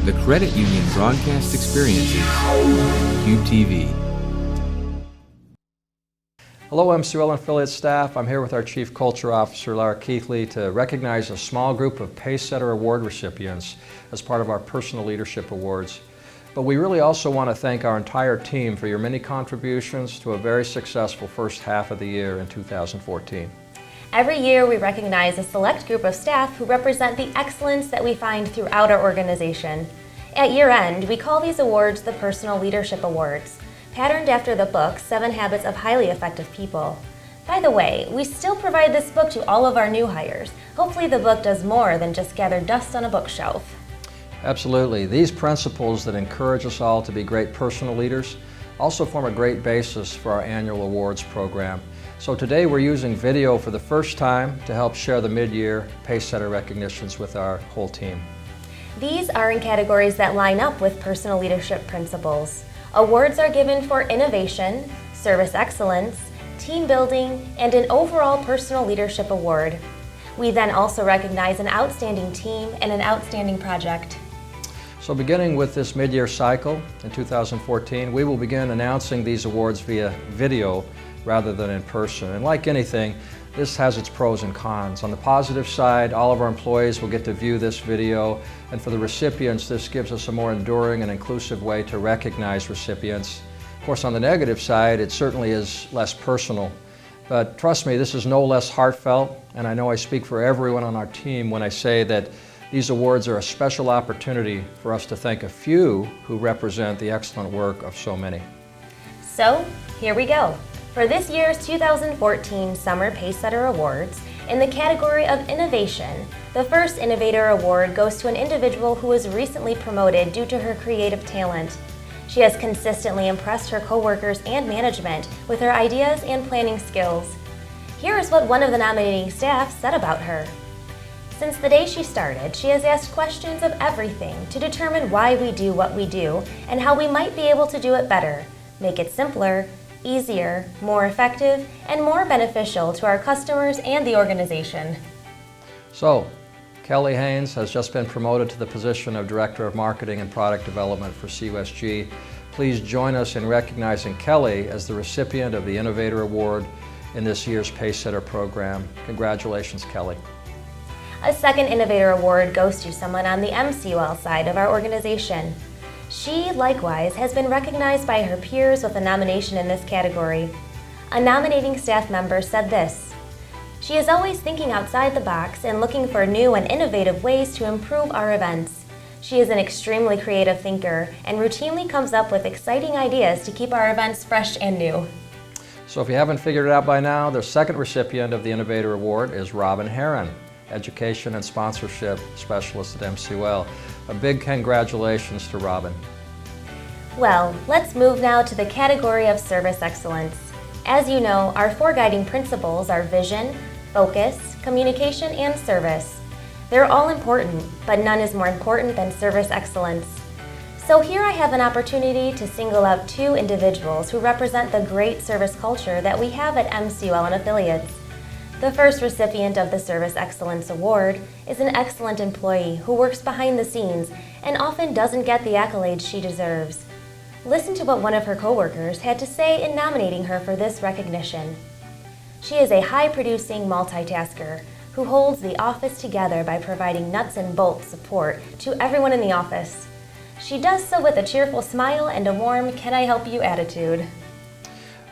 the Credit Union Broadcast Experiences, QTV. Hello MCUL and affiliate staff. I'm here with our Chief Culture Officer, Laura Keithley, to recognize a small group of Pacesetter Award recipients as part of our Personal Leadership Awards. But we really also want to thank our entire team for your many contributions to a very successful first half of the year in 2014. Every year we recognize a select group of staff who represent the excellence that we find throughout our organization. At year-end, we call these awards the Personal Leadership Awards, patterned after the book 7 Habits of Highly Effective People. By the way, we still provide this book to all of our new hires. Hopefully the book does more than just gather dust on a bookshelf. Absolutely. These principles that encourage us all to be great personal leaders also form a great basis for our annual awards program. So today we're using video for the first time to help share the mid-year Pacesetter recognitions with our whole team. These are in categories that line up with personal leadership principles. Awards are given for innovation, service excellence, team building, and an overall personal leadership award. We then also recognize an outstanding team and an outstanding project. So beginning with this mid-year cycle in 2014, we will begin announcing these awards via video rather than in person. And like anything, this has its pros and cons. On the positive side, all of our employees will get to view this video, and for the recipients, this gives us a more enduring and inclusive way to recognize recipients. Of course, on the negative side, it certainly is less personal. But trust me, this is no less heartfelt, and I know I speak for everyone on our team when I say that these awards are a special opportunity for us to thank a few who represent the excellent work of so many. So, here we go. For this year's 2014 Summer Pacesetter Awards, in the category of Innovation, the first Innovator Award goes to an individual who was recently promoted due to her creative talent. She has consistently impressed her coworkers and management with her ideas and planning skills. Here is what one of the nominating staff said about her. Since the day she started, she has asked questions of everything to determine why we do what we do and how we might be able to do it better, make it simpler, easier, more effective, and more beneficial to our customers and the organization. So, Kelly Haynes has just been promoted to the position of Director of Marketing and Product Development for CUSG. Please join us in recognizing Kelly as the recipient of the Innovator Award in this year's Pacesetter program. Congratulations, Kelly. A second Innovator Award goes to someone on the MCUL side of our organization. She, likewise, has been recognized by her peers with a nomination in this category. A nominating staff member said this: "She is always thinking outside the box and looking for new and innovative ways to improve our events. She is an extremely creative thinker and routinely comes up with exciting ideas to keep our events fresh and new." So if you haven't figured it out by now, the second recipient of the Innovator Award is Robin Herron, Education and Sponsorship Specialist at MCUL. A big congratulations to Robin. Well, let's move now to the category of Service Excellence. As you know, our 4 guiding principles are vision, focus, communication, and service. They're all important, but none is more important than service excellence. So here I have an opportunity to single out 2 individuals who represent the great service culture that we have at MCUL and affiliates. The first recipient of the Service Excellence Award is an excellent employee who works behind the scenes and often doesn't get the accolades she deserves. Listen to what one of her coworkers had to say in nominating her for this recognition. She is a high-producing multitasker who holds the office together by providing nuts and bolts support to everyone in the office. She does so with a cheerful smile and a warm "can I help you" attitude.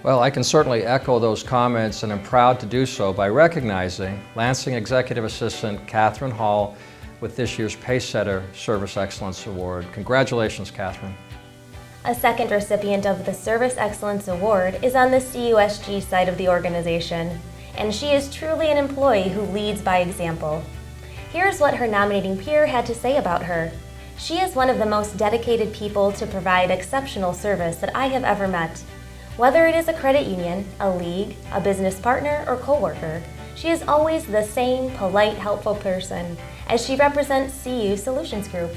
Well, I can certainly echo those comments, and I'm proud to do so by recognizing Lansing Executive Assistant Catherine Hall with this year's Pacesetter Service Excellence Award. Congratulations, Catherine. A second recipient of the Service Excellence Award is on the CUSG side of the organization, and she is truly an employee who leads by example. Here's what her nominating peer had to say about her. She is one of the most dedicated people to provide exceptional service that I have ever met. Whether it is a credit union, a league, a business partner, or coworker, she is always the same polite, helpful person, as she represents CU Solutions Group.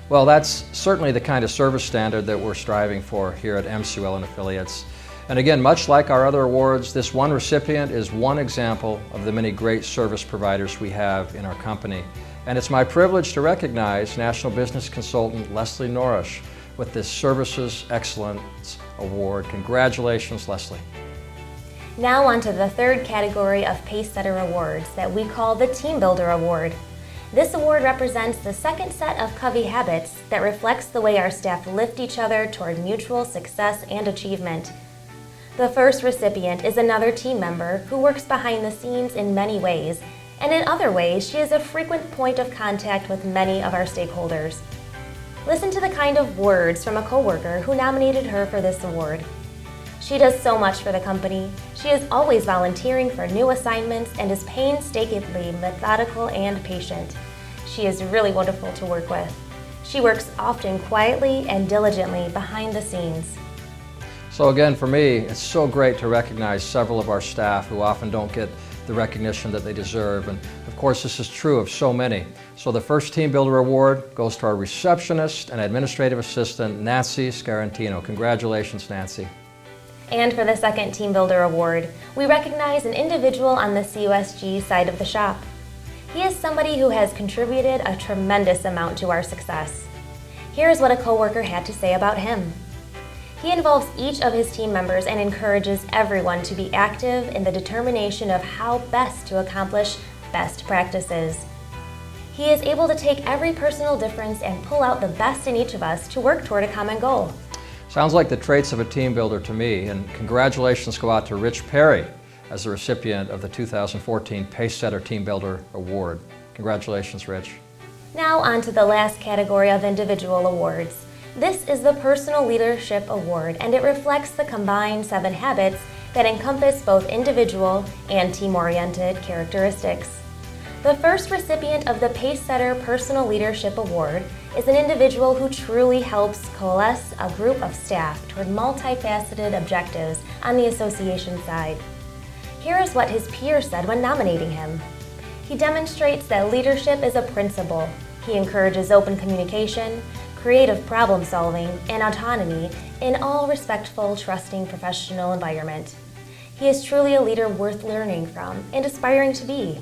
Well, that's certainly the kind of service standard that we're striving for here at MCUL and affiliates. And again, much like our other awards, this one recipient is one example of the many great service providers we have in our company. And it's my privilege to recognize National Business Consultant Leslie Norrish with this Services Excellence Award. Congratulations, Leslie. Now on to the third category of Pacesetter Awards that we call the Team Builder Award. This award represents the second set of Covey habits that reflects the way our staff lift each other toward mutual success and achievement. The first recipient is another team member who works behind the scenes in many ways, and in other ways she is a frequent point of contact with many of our stakeholders. Listen to the kind of words from a coworker who nominated her for this award. She does so much for the company. She is always volunteering for new assignments and is painstakingly methodical and patient. She is really wonderful to work with. She works often quietly and diligently behind the scenes. So again, for me, it's so great to recognize several of our staff who often don't get the recognition that they deserve. And of course, this is true of so many. So the first Team Builder Award goes to our receptionist and administrative assistant, Nancy Scarantino. Congratulations, Nancy. And for the second Team Builder Award, we recognize an individual on the CUSG side of the shop. He is somebody who has contributed a tremendous amount to our success. Here's what a coworker had to say about him. He involves each of his team members and encourages everyone to be active in the determination of how best to accomplish best practices. He is able to take every personal difference and pull out the best in each of us to work toward a common goal. Sounds like the traits of a team builder to me, and congratulations go out to Rich Perry as the recipient of the 2014 Pacesetter Team Builder Award. Congratulations, Rich. Now on to the last category of individual awards. This is the Personal Leadership Award, and it reflects the combined 7 habits that encompass both individual and team-oriented characteristics. The first recipient of the Pacesetter Personal Leadership Award is an individual who truly helps coalesce a group of staff toward multifaceted objectives on the association side. Here is what his peers said when nominating him. He demonstrates that leadership is a principle. He encourages open communication, creative problem solving, and autonomy in all respectful, trusting professional environment. He is truly a leader worth learning from and aspiring to be.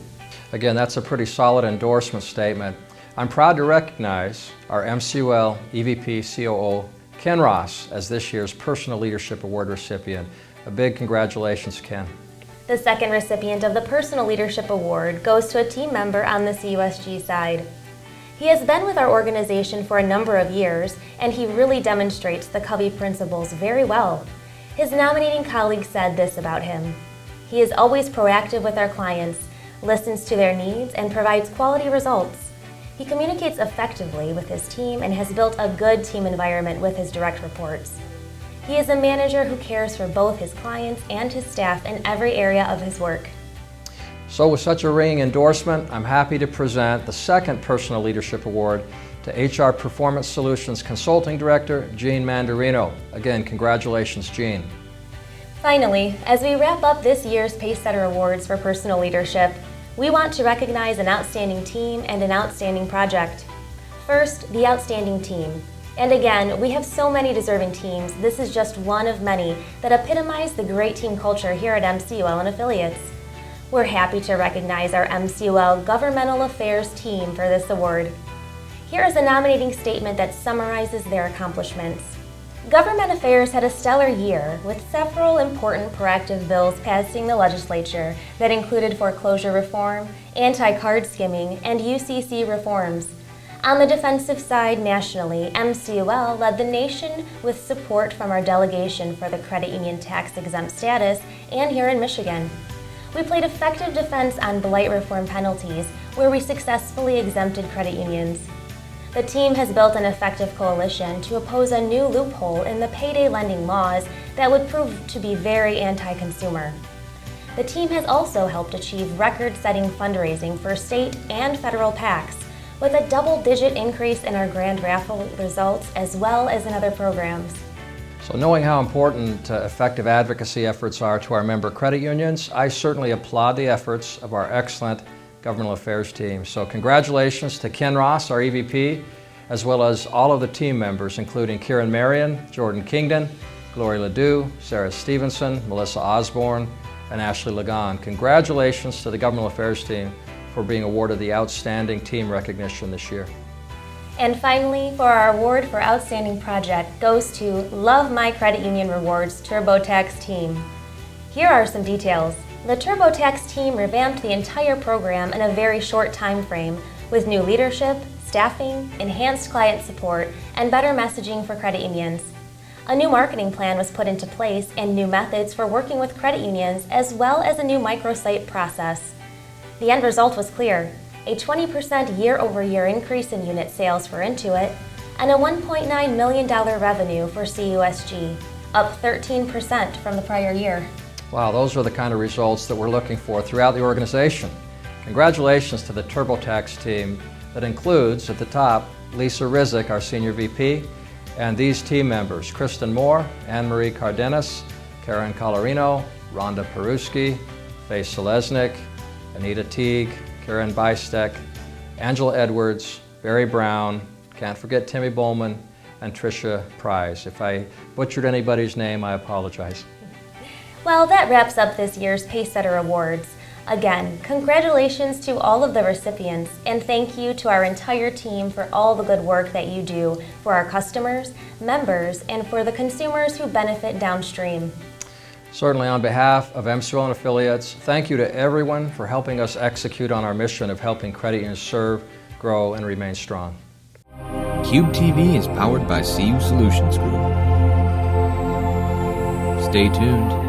Again, that's a pretty solid endorsement statement. I'm proud to recognize our MCUL EVP COO, Ken Ross, as this year's Personal Leadership Award recipient. A big congratulations, Ken. The second recipient of the Personal Leadership Award goes to a team member on the CUSG side. He has been with our organization for a number of years, and he really demonstrates the Covey principles very well. His nominating colleague said this about him. He is always proactive with our clients, listens to their needs, and provides quality results. He communicates effectively with his team and has built a good team environment with his direct reports. He is a manager who cares for both his clients and his staff in every area of his work. So with such a ringing endorsement, I'm happy to present the second Personal Leadership Award to HR Performance Solutions Consulting Director, Jean Mandarino. Again, congratulations, Jean. Finally, as we wrap up this year's Pacesetter Awards for Personal Leadership, we want to recognize an outstanding team and an outstanding project. First, the outstanding team. And again, we have so many deserving teams. This is just one of many that epitomize the great team culture here at MCUL and affiliates. We're happy to recognize our MCUL Governmental Affairs team for this award. Here is a nominating statement that summarizes their accomplishments. Government Affairs had a stellar year with several important proactive bills passing the legislature that included foreclosure reform, anti-card skimming, and UCC reforms. On the defensive side nationally, MCUL led the nation with support from our delegation for the credit union tax-exempt status and here in Michigan. We played effective defense on blight reform penalties where we successfully exempted credit unions. The team has built an effective coalition to oppose a new loophole in the payday lending laws that would prove to be very anti-consumer. The team has also helped achieve record-setting fundraising for state and federal PACs, with a double-digit increase in our grand raffle results as well as in other programs. So knowing how important effective advocacy efforts are to our member credit unions, I certainly applaud the efforts of our excellent Governmental Affairs team. So congratulations to Ken Ross, our EVP, as well as all of the team members, including Kieran Marion, Jordan Kingdon, Gloria Ledoux, Sarah Stevenson, Melissa Osborne, and Ashley Lagan. Congratulations to the Governmental Affairs team for being awarded the Outstanding Team recognition this year. And finally, for our award for Outstanding Project goes to Love My Credit Union Rewards TurboTax Team. Here are some details. The TurboTax team revamped the entire program in a very short time frame with new leadership, staffing, enhanced client support, and better messaging for credit unions. A new marketing plan was put into place and new methods for working with credit unions, as well as a new microsite process. The end result was clear: a 20% year-over-year increase in unit sales for Intuit, and a $1.9 million revenue for CUSG, up 13% from the prior year. Wow, those are the kind of results that we're looking for throughout the organization. Congratulations to the TurboTax team that includes, at the top, Lisa Rizek, our Senior VP, and these team members: Kristen Moore, Anne-Marie Cardenas, Karen Colorino, Rhonda Peruski, Faye Selesnik, Anita Teague, Karen Bystek, Angela Edwards, Barry Brown, can't forget Timmy Bowman, and Tricia Prize. If I butchered anybody's name, I apologize. Well, that wraps up this year's Pacesetter Awards. Again, congratulations to all of the recipients, and thank you to our entire team for all the good work that you do for our customers, members, and for the consumers who benefit downstream. Certainly on behalf of MCUL and affiliates, thank you to everyone for helping us execute on our mission of helping credit unions serve, grow, and remain strong. Cube TV is powered by CU Solutions Group. Stay tuned.